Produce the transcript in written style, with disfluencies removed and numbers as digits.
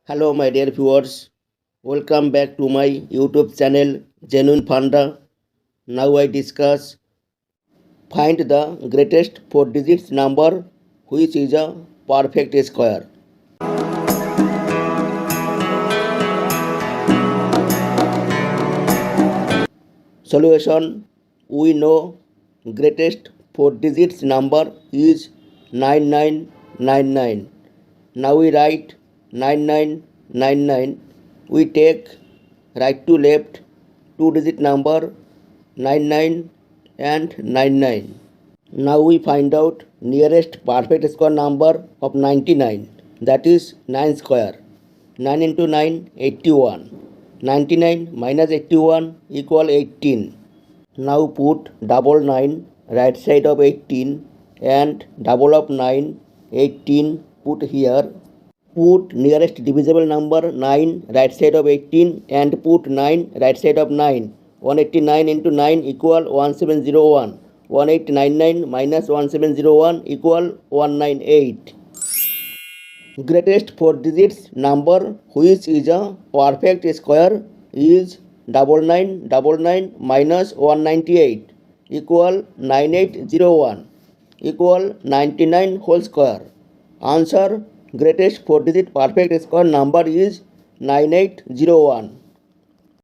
Hello, my dear viewers. Welcome back to my YouTube channel, Genuine Funda. Now I discuss find the greatest 4 digits number which is a perfect square. Solution: we know greatest 4 digits number is 9999. Now we write 9999. We take right to left 2-digit number 99 and 99. Now we find out nearest perfect square number of 99, that is 9 square. 9 into 9, 81. 99 minus 81 equal 18. Now put double 9 right side of 18 and double of 9, 18 put here. Put nearest divisible number 9 right side of 18 and put 9 right side of 9. 189 into 9 equal 1701. 1899 minus 1701 equal 198. Greatest 4 digits number which is a perfect square is 9999 minus 198 equal 9801 equal 99 whole square. Answer: greatest 4 digit perfect square number is 9801.